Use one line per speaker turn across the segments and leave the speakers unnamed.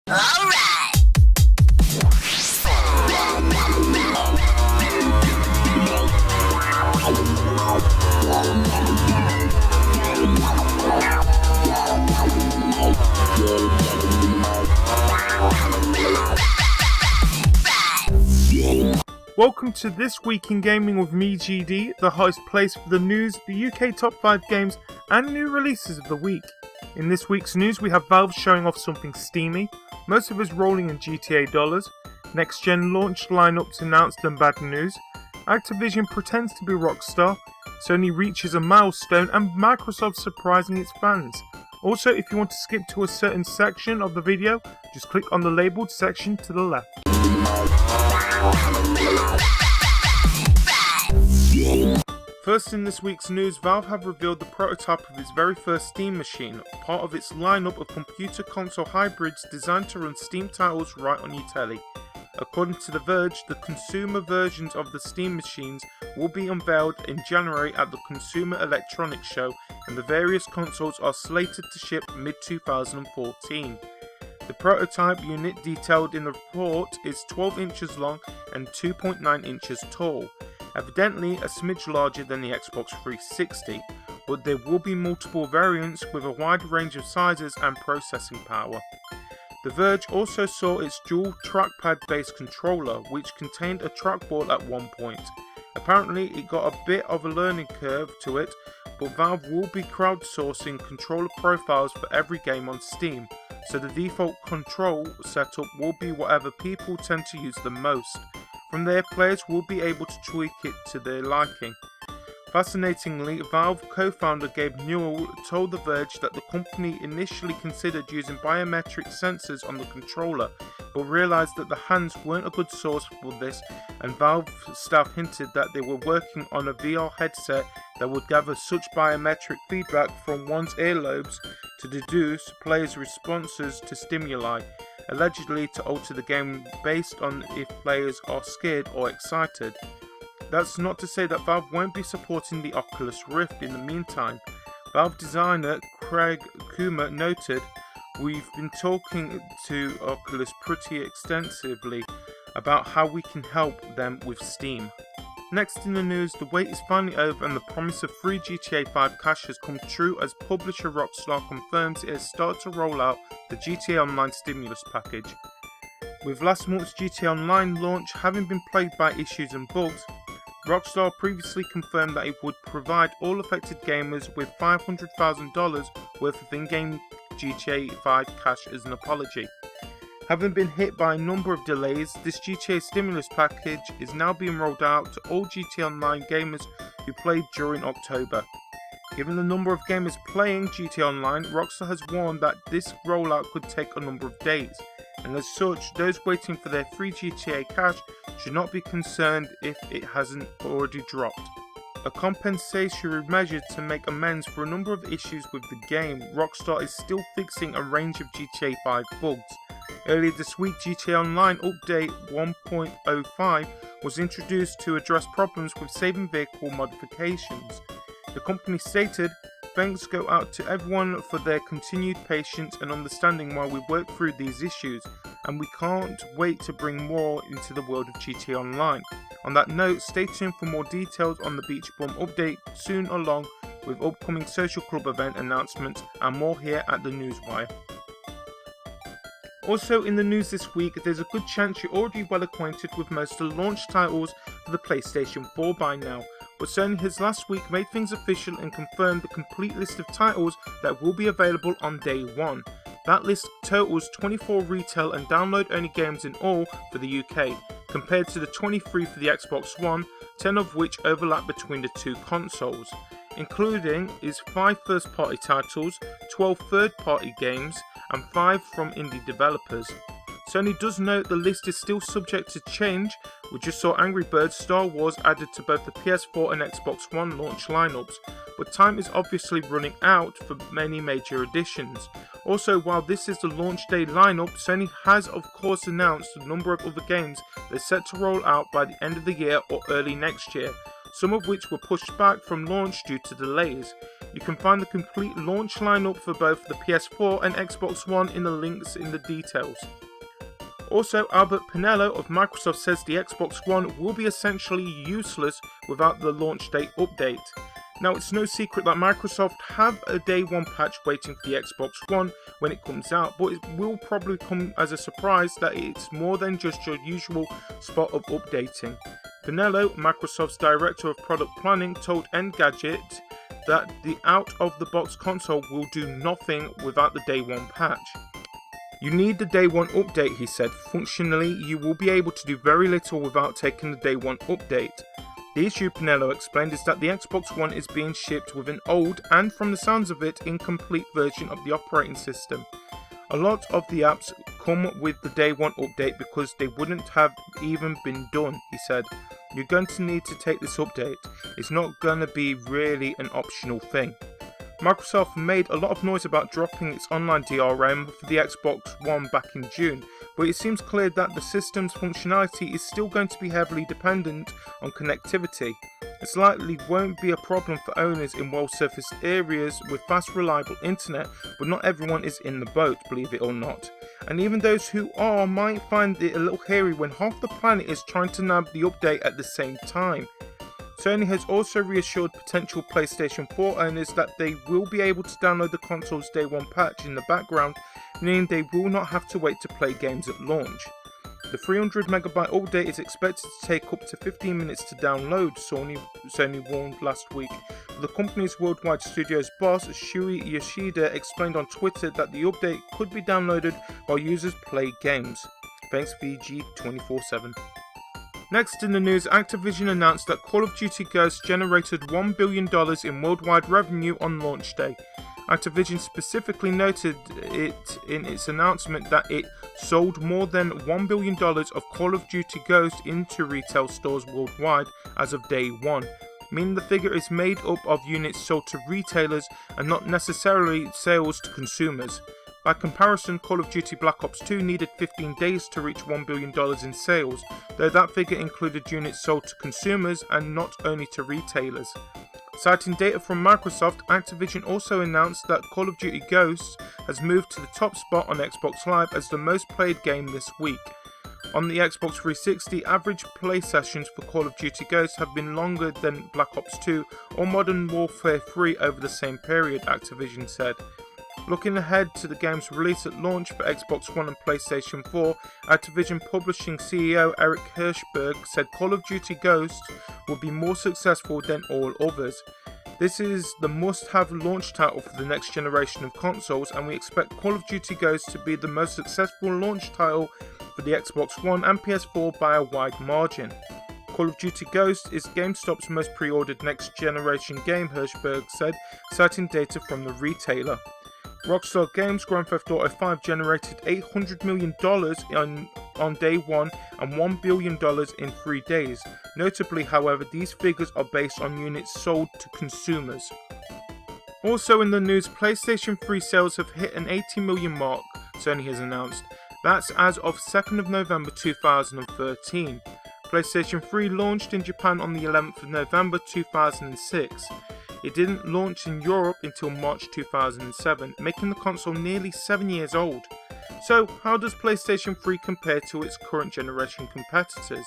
Welcome to This Week in Gaming with me, GD, the hottest place for the news, the UK top 5 games, and new releases of the week. In this week's news, we have Valve showing off something steamy, most of us rolling in GTA dollars, next-gen launch lineups announced and bad news, Activision pretends to be Rockstar, Sony reaches a milestone, and Microsoft surprising its fans. Also, if you want to skip to a certain section of the video, just click on the labelled section to the left. First in this week's news, Valve have revealed the prototype of its very first Steam machine, part of its lineup of computer console hybrids designed to run Steam titles right on your telly. According to The Verge, the consumer versions of the Steam machines will be unveiled in January at the Consumer Electronics Show, and the various consoles are slated to ship mid-2014. The prototype unit detailed in the report is 12 inches long and 2.9 inches tall, evidently a smidge larger than the Xbox 360, but there will be multiple variants with a wide range of sizes and processing power. The Verge also saw its dual trackpad-based controller, which contained a trackball at one point. Apparently it got a bit of a learning curve to it, but Valve will be crowdsourcing controller profiles for every game on Steam, so the default control setup will be whatever people tend to use the most. From there, players will be able to tweak it to their liking. Fascinatingly, Valve co-founder Gabe Newell told The Verge that the company initially considered using biometric sensors on the controller, but realized that the hands weren't a good source for this, and Valve staff hinted that they were working on a VR headset that would gather such biometric feedback from one's earlobes to deduce players' responses to stimuli, allegedly to alter the game based on if players are scared or excited. That's not to say that Valve won't be supporting the Oculus Rift in the meantime. Valve designer Craig Kuma noted, "We've been talking to Oculus pretty extensively about how we can help them with Steam." Next in the news, the wait is finally over and the promise of free GTA 5 cash has come true as publisher Rockstar confirms it has started to roll out the GTA Online stimulus package. With last month's GTA Online launch having been plagued by issues and bugs, Rockstar previously confirmed that it would provide all affected gamers with $500,000 worth of in-game GTA 5 cash as an apology. Having been hit by a number of delays, this GTA stimulus package is now being rolled out to all GTA Online gamers who played during October. Given the number of gamers playing GTA Online, Rockstar has warned that this rollout could take a number of days, and as such, those waiting for their free GTA cash should not be concerned if it hasn't already dropped. A compensatory measure to make amends for a number of issues with the game, Rockstar is still fixing a range of GTA 5 bugs. Earlier this week, GTA Online Update 1.05 was introduced to address problems with saving vehicle modifications. The company stated, "Thanks go out to everyone for their continued patience and understanding while we work through these issues, and we can't wait to bring more into the world of GTA Online." On that note, stay tuned for more details on the Beach Bum update soon, along with upcoming social club event announcements and more here at the Newswire. Also in the news this week, there's a good chance you're already well acquainted with most of the launch titles for the PlayStation 4 by now, but Sony has last week made things official and confirmed the complete list of titles that will be available on day one. That list totals 24 retail and download-only games in all for the UK, compared to the 23 for the Xbox One, 10 of which overlap between the two consoles. Including is 5 first-party titles, 12 third-party games, and 5 from indie developers. Sony does note the list is still subject to change. We just saw Angry Birds Star Wars added to both the PS4 and Xbox One launch lineups, but time is obviously running out for many major additions. Also, while this is the launch day lineup, Sony has of course announced a number of other games they're set to roll out by the end of the year or early next year, some of which were pushed back from launch due to delays. You can find the complete launch lineup for both the PS4 and Xbox One in the links in the details. Also, Albert Pinello of Microsoft says the Xbox One will be essentially useless without the launch date update. Now, it's no secret that Microsoft have a day one patch waiting for the Xbox One when it comes out, but it will probably come as a surprise that it's more than just your usual spot of updating. Pinello, Microsoft's Director of Product Planning, told Engadget that the out-of-the-box console will do nothing without the day one patch. You need the day one update, he said. Functionally, you will be able to do very little without taking the day one update. The issue, Pinello explained, is that the Xbox One is being shipped with an old, and from the sounds of it, incomplete version of the operating system. A lot of the apps come with the day one update because they wouldn't have even been done, he said. You're going to need to take this update. It's not going to be really an optional thing. Microsoft made a lot of noise about dropping its online DRM for the Xbox One back in June, but it seems clear that the system's functionality is still going to be heavily dependent on connectivity. It likely won't be a problem for owners in well-surfaced areas with fast, reliable internet, but not everyone is in the boat, believe it or not. And even those who are might find it a little hairy when half the planet is trying to nab the update at the same time. Sony has also reassured potential PlayStation 4 owners that they will be able to download the console's day one patch in the background, meaning they will not have to wait to play games at launch. The 300 MB update is expected to take up to 15 minutes to download, Sony warned last week. The company's worldwide studios boss, Shuei Yoshida, explained on Twitter that the update could be downloaded while users play games. Thanks VG 24/7. Next in the news, Activision announced that Call of Duty Ghosts generated $1 billion in worldwide revenue on launch day. Activision specifically noted it in its announcement that it sold more than $1 billion of Call of Duty Ghosts into retail stores worldwide as of day one, meaning the figure is made up of units sold to retailers and not necessarily sales to consumers. By comparison, Call of Duty Black Ops 2 needed 15 days to reach $1 billion in sales, though that figure included units sold to consumers and not only to retailers. Citing data from Microsoft, Activision also announced that Call of Duty Ghosts has moved to the top spot on Xbox Live as the most played game this week. On the Xbox 360, average play sessions for Call of Duty Ghosts have been longer than Black Ops 2 or Modern Warfare 3 over the same period, Activision said. Looking ahead to the game's release at launch for Xbox One and PlayStation 4, Activision Publishing CEO Eric Hirschberg said Call of Duty Ghosts will be more successful than all others. This is the must-have launch title for the next generation of consoles, and we expect Call of Duty Ghosts to be the most successful launch title for the Xbox One and PS4 by a wide margin. Call of Duty Ghosts is GameStop's most pre-ordered next-generation game, Hirschberg said, citing data from the retailer. Rockstar Games' Grand Theft Auto 5 generated $800 million on day one and $1 billion in 3 days. Notably, however, these figures are based on units sold to consumers. Also in the news, PlayStation 3 sales have hit an 80 million mark, Sony has announced. That's as of 2nd of November 2013. PlayStation 3 launched in Japan on the 11th of November 2006. It didn't launch in Europe until March 2007, making the console nearly 7 years old. So, how does PlayStation 3 compare to its current generation competitors?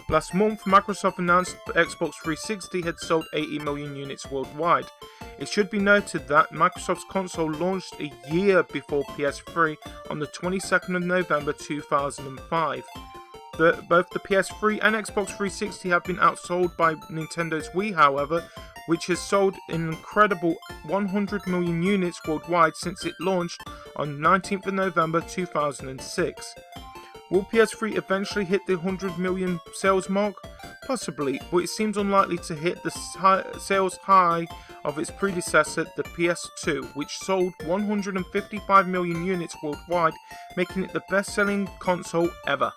Last month, Microsoft announced that Xbox 360 had sold 80 million units worldwide. It should be noted that Microsoft's console launched a year before PS3 on the 22nd of November 2005. Both the PS3 and Xbox 360 have been outsold by Nintendo's Wii, however, which has sold an incredible 100 million units worldwide since it launched on 19th of November 2006. Will PS3 eventually hit the 100 million sales mark? Possibly, but it seems unlikely to hit the sales high of its predecessor, the PS2, which sold 155 million units worldwide, making it the best-selling console ever.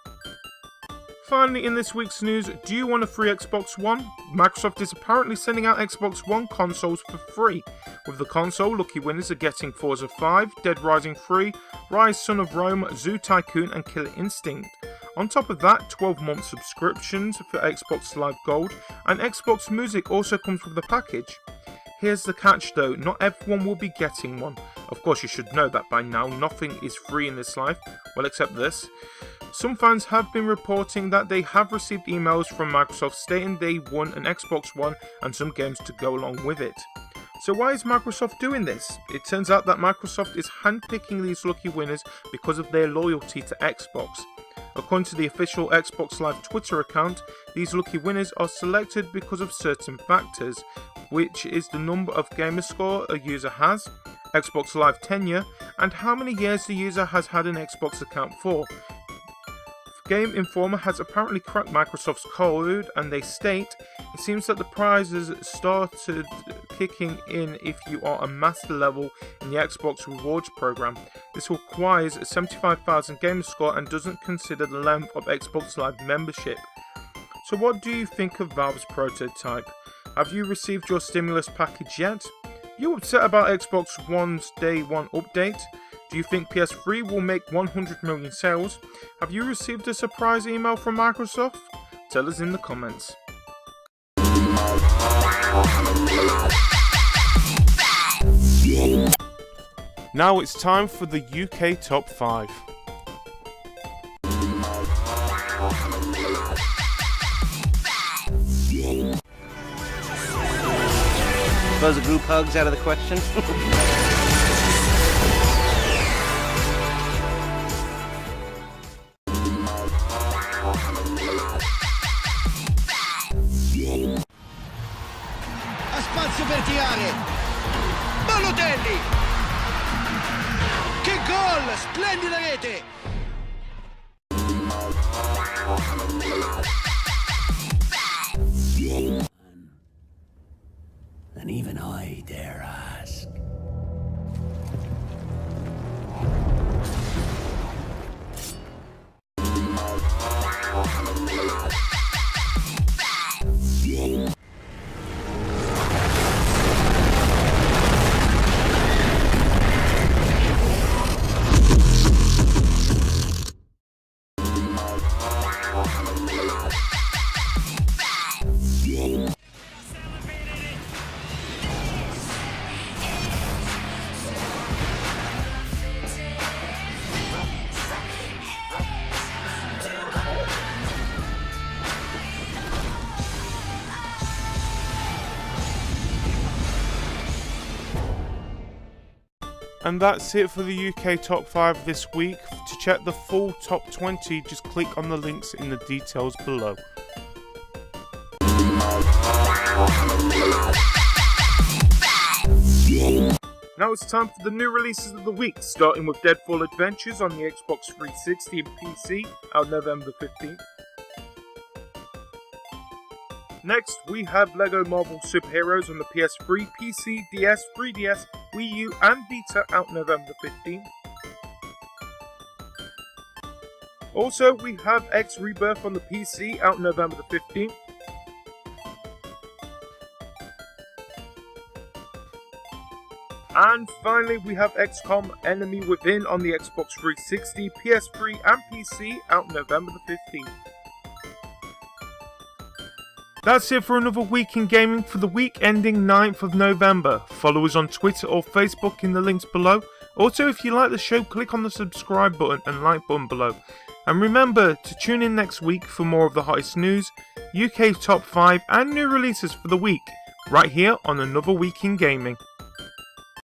Finally, in this week's news, do you want a free Xbox One? Microsoft is apparently sending out Xbox One consoles for free. With the console, lucky winners are getting Forza 5, Dead Rising 3, Rise Son of Rome, Zoo Tycoon and Killer Instinct. On top of that, 12-month subscriptions for Xbox Live Gold, and Xbox Music also comes with the package. Here's the catch though, not everyone will be getting one. Of course you should know that by now, nothing is free in this life, well except this. Some fans have been reporting that they have received emails from Microsoft stating they won an Xbox One and some games to go along with it. So why is Microsoft doing this? It turns out that Microsoft is handpicking these lucky winners because of their loyalty to Xbox. According to the official Xbox Live Twitter account, these lucky winners are selected because of certain factors, which is the number of gamer score a user has, Xbox Live tenure, and how many years the user has had an Xbox account for. Game Informer has apparently cracked Microsoft's code, and they state, it seems that the prizes started kicking in if you are a master level in the Xbox Rewards program. This requires a 75,000 gamer score and doesn't consider the length of Xbox Live membership. So what do you think of Valve's prototype? Have you received your stimulus package yet? You upset about Xbox One's Day 1 update? Do you think PS3 will make 100 million sales? Have you received a surprise email from Microsoft? Tell us in the comments. Now it's time for the UK Top 5.
Suppose a group hug's out of the question.
A spazio verticale, Balotelli, che gol, splendida rete.
And even I dare ask.
And that's it for the UK Top 5 this week. To check the full Top 20, just click on the links in the details below. Now it's time for the new releases of the week, starting with Deadfall Adventures on the Xbox 360 and PC, out November 15th. Next, we have LEGO Marvel Superheroes on the PS3, PC, DS, 3DS, Wii U and Vita, out November 15th. Also, we have X Rebirth on the PC, out November the 15th. And finally, we have XCOM Enemy Within on the Xbox 360, PS3 and PC, out November the 15th. That's it for another week in gaming for the week ending 9th of November. Follow us on Twitter or Facebook in the links below. Also, if you like the show, click on the subscribe button and like button below. And remember to tune in next week for more of the hottest news, UK Top 5 and new releases for the week, right here on Another Week in Gaming.